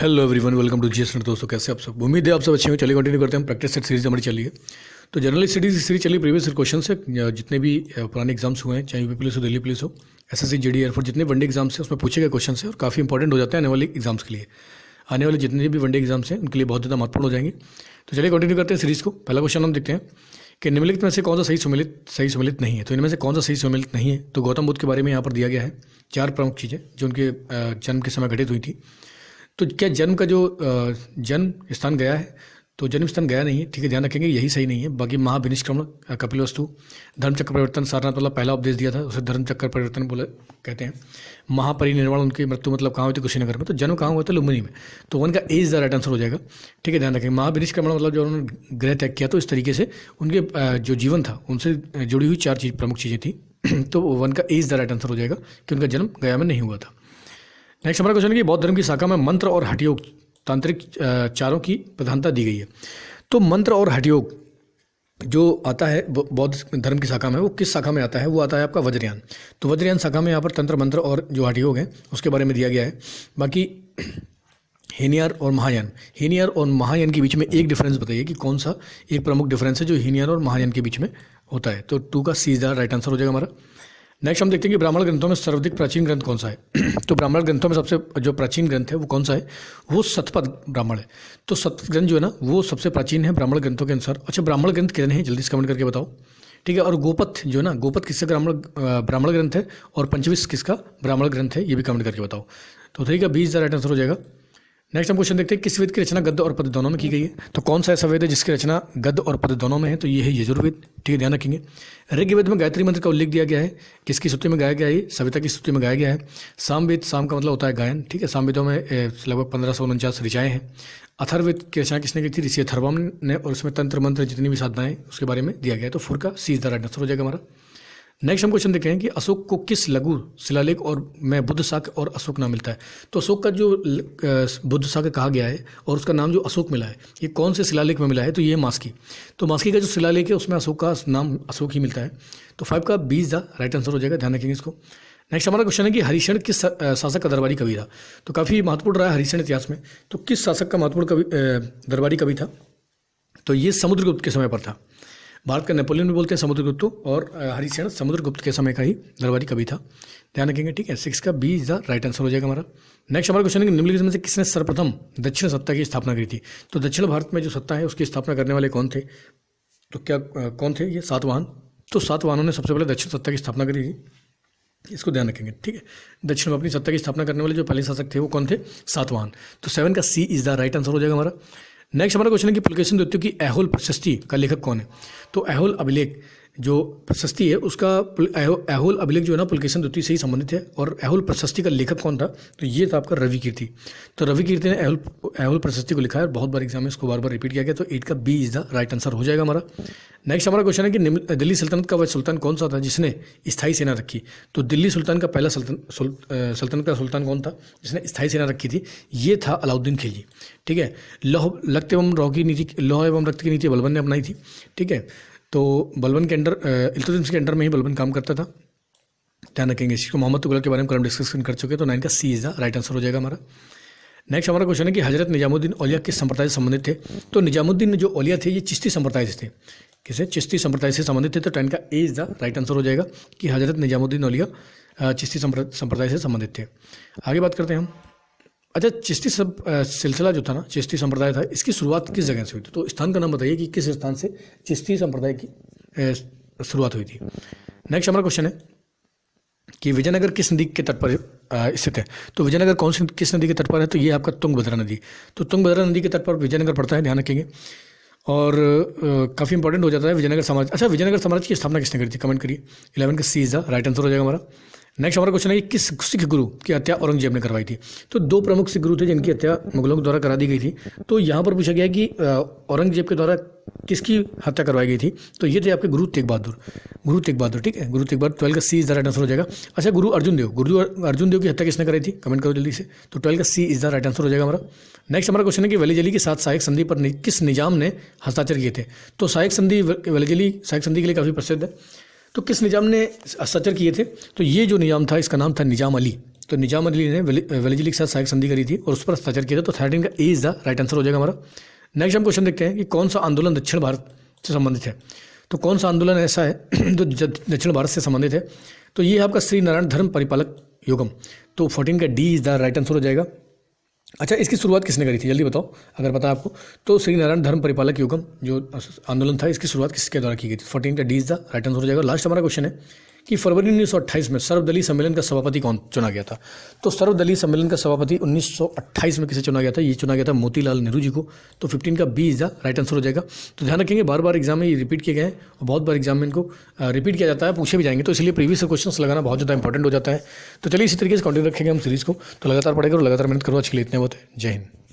Hello everyone, welcome to GS. दोस्तों कैसे आप सब? उम्मीद है आप सब अच्छे हैं। चलिए कंटिन्यू करते हैं। प्रैक्टिस सेट सीरीज हमारी चली है। तो जनरल स्टडीज सीरीज चली, प्रीवियस क्वेश्चन से जितने भी पुराने एग्जाम्स हुए हैं, चाहे यूपी पुलिस हो, दिल्ली पुलिस हो, एसएससी, जीडी, एयरफोर्स, जितने वनडे एग्जाम्स हैं उसमें पूछे गए क्वेश्चन है और काफ़ी इंपॉर्टेंट हो जाते हैं आने वाले एग्जाम्स के लिए। आने वाले जितने भी वनडे एग्जाम्स हैं उनके लिए बहुत ज़्यादा महत्वपूर्ण हो जाएंगे। तो चलिए कंटिन्यू करते हैं सीरीज़ को। पहला क्वेश्चन हम देखते हैं कि निम्नलिखित में से कौन सा सही सम्मिलित नहीं है। तो इनमें से कौन सा सही सम्मिलित नहीं है? तो गौतम बुद्ध के बारे में यहाँ पर दिया गया है 4 प्रमुख चीज़ें जो उनके जन्म के समय घटित हुई थी। तो क्या जन्म का जो जन्म स्थान गया है, तो जन्म स्थान गया नहीं है, ठीक है, ध्यान रखेंगे, यही सही नहीं है। बाकी महाभिनिष्क्रमण, कपिलवस्तु, धर्मचक्र परिवर्तन, सारनाथ वाला पहला उपदेश दिया था, उसे धर्मचक्र परिवर्तन बोले कहते हैं। महापरिनिर्वाण, उनकी मृत्यु मतलब कहाँ हुई थी? कुशीनगर में। तो जन्म कहाँ हुआ था? लुम्बिनी में। तो वन का ए इज द राइट आंसर हो जाएगा, ठीक है, ध्यान रखेंगे। महाभिनिष्क्रमण मतलब जो उन्होंने गृह त्याग किया, तो इस तरीके से उनके जो जीवन था उनसे जुड़ी हुई 4 प्रमुख चीज़ें थी। तो वन का ए इज द राइट आंसर हो जाएगा कि उनका जन्म गया में नहीं हुआ था। नेक्स्ट हमारा क्वेश्चन है कि बौद्ध धर्म की शाखा में मंत्र और हठयोग तांत्रिक चारों की प्रधानता दी गई है। तो मंत्र और हठयोग जो आता है बौद्ध धर्म की शाखा में, वो किस शाखा में आता है? वो आता है आपका वज्रयान। तो वज्रयान शाखा में यहाँ पर तंत्र, मंत्र और जो हठयोग है उसके बारे में दिया गया है। बाकी हीनयान और महायान, हीनयान और महायान के बीच में एक डिफरेंस बताइए कि कौन सा एक प्रमुख डिफरेंस है जो हीनयान और महायान के बीच में होता है। तो 2 का सी इज द राइट आंसर हो जाएगा हमारा। नेक्स्ट हम देखते हैं कि ब्राह्मण ग्रंथों में सर्वाधिक प्राचीन ग्रंथ कौन सा है। तो ब्राह्मण ग्रंथों में सबसे जो प्राचीन ग्रंथ है वो कौन सा है? वो शतपथ ब्राह्मण है। तो शतपथ ग्रंथ जो है ना वो सबसे प्राचीन है ब्राह्मण ग्रंथों के अनुसार। अच्छा, ब्राह्मण ग्रंथ कितने हैं? जल्दी से कमेंट करके बताओ, ठीक है। और गोपथ जो है ना, गोपथ किसका ब्राह्मण ग्रंथ है और पंचविश किसका ब्राह्मण ग्रंथ है, ये भी कमेंट करके बताओ। तो 3 का 20 राइट आंसर हो जाएगा। नेक्स्ट हम क्वेश्चन देखते हैं किस वेद की रचना गद्य और पद्य दोनों में की गई है। तो कौन सा ऐसा वेद है जिसकी रचना गद्य और पद्य दोनों में है? तो ये है यजुर्वेद, ठीक है, ध्यान रखेंगे। ऋग्वेद में गायत्री मंत्र का उल्लेख दिया गया है, किसकी स्तुति में गाया गया है? सविता की स्तुति में गाया गया है। सामवेद, साम का मतलब होता है गायन, ठीक है। सामवेदों में लगभग 1549 ऋचाएँ हैं। अथर्ववेद की रचना किसने की थी? ऋषि अथर्वम ने, और उसमें तंत्र मंत्र जितनी भी साधनाएं उसके बारे में दिया गया है। तो 4 का सी इज द राइट आंसर हो जाएगा हमारा। नेक्स्ट हम क्वेश्चन देखें कि अशोक को किस लघु शिलालेख और में बुद्ध शाक्य और अशोक नाम मिलता है। तो अशोक का जो बुद्ध शाक्य कहा गया है और उसका नाम जो अशोक मिला है, ये कौन से शिलालेख में मिला है? तो ये मास्की। तो मास्की का जो शिलालेख है उसमें अशोक का नाम अशोक ही मिलता है। तो 5 का 20 द राइट आंसर हो जाएगा, ध्यान रखेंगे इसको। नेक्स्ट हमारा क्वेश्चन है कि हरिशण किस शासक का दरबारी कवि था। तो काफ़ी महत्वपूर्ण रहा है हरिशण इतिहास में। तो किस शासक का महत्वपूर्ण दरबारी कवि था? तो ये समुद्रगुप्त के समय पर था। भारत का नेपोलियन भी बोलते हैं समुद्रगुप्त, और हरिशण समुद्रगुप्त के समय का ही दरबारी कवि था, ध्यान रखेंगे, ठीक है। 6 का 20 द राइट आंसर हो जाएगा हमारा। नेक्स्ट हमारा क्वेश्चन है कि निम्नलिखित में से किसने सर्वप्रथम दक्षिण सत्ता की स्थापना की थी। तो दक्षिण भारत में जो सत्ता है उसकी स्थापना करने वाले कौन थे? तो क्या कौन थे? ये सातवाहन। तो सातवाहनों ने सबसे पहले दक्षिण सत्ता की स्थापना करी थी, इसको ध्यान रखेंगे, ठीक है। दक्षिण में अपनी सत्ता की स्थापना करने वाले जो पहले शासक थे वो कौन थे? सातवाहन। तो 7 का सी इज द राइट आंसर हो जाएगा हमारा। नेक्स्ट हमारा क्वेश्चन है कि पुलकेशिन द्वितीय की ऐहोल प्रशस्ति का लेखक कौन है। तो ऐहोल अभिलेख जो प्रशस्ति है उसका ऐहोल अभिलेख जो है ना पुलकेशिन द्वितीय से ही संबंधित है। और ऐहोल प्रशस्ति का लेखक कौन था? तो ये था आपका रवि कीर्ति। तो रवि कीर्ति ने ऐहोल प्रशस्ति को लिखा है, बहुत बार एग्जाम में इसको बार बार रिपीट किया गया। तो 8 का B is the right answer हो जाएगा हमारा। नेक्स्ट हमारा क्वेश्चन है कि दिल्ली सल्तनत का वह सुल्तान कौन सा था जिसने स्थायी सेना रखी। तो दिल्ली सुल्तान का पहला सल्तनत का सुल्तान कौन था जिसने स्थायी सेना रखी थी? ये था अलाउद्दीन खिलजी, ठीक है। लौह रक्त एवं रक्त की नीति बलबन ने अपनाई थी, ठीक है। तो बलबन के अंडर, इल्तुतमिश के अंडर में ही बलबन काम करता था, ध्यान रखेंगे इसको। मोहम्मद तुगलक के बारे में हम डिस्कशन कर चुके हैं। तो 9 का सी इज द राइट आंसर हो जाएगा हमारा। नेक्स्ट हमारा क्वेश्चन है कि हजरत निजामुद्दीन औलिया किस संप्रदाय से संबंधित थे। तो निजामुद्दीन जो औलिया थे ये चिश्ती संप्रदाय से थे, किसे? चिश्ती संप्रदाय से संबंधित थे। तो 10 का ए इज द राइट आंसर हो जाएगा कि हजरत निजामुद्दीन औलिया चिश्ती संप्रदाय से संबंधित थे। आगे बात करते हैं हम। अच्छा, चिश्ती सिलसिला जो था ना, चिश्ती संप्रदाय था, इसकी शुरुआत किस जगह से हुई थी? तो स्थान का नाम बताइए कि किस स्थान से चिश्ती संप्रदाय की शुरुआत हुई थी। नेक्स्ट हमारा क्वेश्चन है कि विजयनगर किस नदी के तट पर स्थित है। तो विजयनगर किस नदी के तट पर है? तो ये आपका तुंगभद्रा नदी। तो तुंगभद्रा नदी के तट पर विजयनगर पड़ता है, ध्यान रखेंगे। और काफ़ी इंपॉर्टेंट हो जाता है विजयनगर साम्राज्य। अच्छा, विजयनगर साम्राज्य की स्थापना किसने करी थी? कमेंट करिए। 11 का सी इज द राइट आंसर हो जाएगा हमारा। नेक्स्ट हमारा क्वेश्चन है कि किस सिख गुरु की हत्या औरंगजेब ने करवाई थी। तो 2 प्रमुख सिख गुरु थे जिनकी हत्या मुगलों के द्वारा करा दी गई थी। तो यहाँ पर पूछा गया कि औरंगजेब के द्वारा किसकी हत्या करवाई गई थी। तो ये थे आपके गुरु तेग बहादुर, ठीक है, गुरु तेग बहादुर। 12 का सी इज द राइट आंसर हो जाएगा। अच्छा, गुरु अर्जुन देव की हत्या किसने कराई थी? कमेंट करो जल्दी से। तो 12 का सी इज द राइट आंसर हो जाएगा हमारा। नेक्स्ट हमारा क्वेश्चन है कि वेलीजली के साथ सहायक संधि पर किस निजाम ने हस्ताक्षर किए थे। तो सहायक संधि, वेलीजली सहायक संधि के लिए काफ़ी प्रसिद्ध है। तो किस निजाम ने हस्ताक्षर किए थे? तो ये जो निजाम था इसका नाम था निजाम अली, तो निजाम अली ने वेलिजी के साथ सहायक संधि करी थी और उस पर हस्ताक्षर किया था। तो 13 का A is the right answer हो जाएगा हमारा। नेक्स्ट हम क्वेश्चन देखते हैं कि कौन सा आंदोलन दक्षिण भारत से संबंधित है। तो कौन सा आंदोलन ऐसा है जो दक्षिण भारत से संबंधित है। तो ये है आपका श्री नारायण धर्म परिपालक युगम। तो 14 का D is the right answer हो जाएगा। अच्छा, इसकी शुरुआत किसने करी थी, जल्दी बताओ अगर पता है आपको। तो श्री नारायण धर्म परिपालक युगम जो आंदोलन था, इसकी शुरुआत किसके द्वारा की गई थी। 14 का D is the right answer हो जाएगा। लास्ट हमारा क्वेश्चन है कि फरवरी 1928 में सर्वदलीय सम्मेलन का सभापति कौन चुना गया था। तो सर्वदलीय सम्मेलन का सभापति 1928 में किसे चुना गया था, ये चुना गया था मोतीलाल नेहरू जी को। तो 15 का B is the right answer हो जाएगा। तो ध्यान रखेंगे, बार बार एग्जाम में ये रिपीट किए गए हैं और बहुत बार एग्जाम में इनको रिपीट किया जाता है, पूछे भी जाएंगे, तो इसलिए प्रीवियस क्वेश्चन लगाना बहुत ज़्यादा इंपॉर्टेंट हो जाता है। तो चलिए इसी तरीके से कंटिन्यू रखेंगे हम सीरीज़ को। तो लगातार पढ़ेगा और लगातार मेहनत करो। आज के लिए इतने बहुत है। जय हिंद।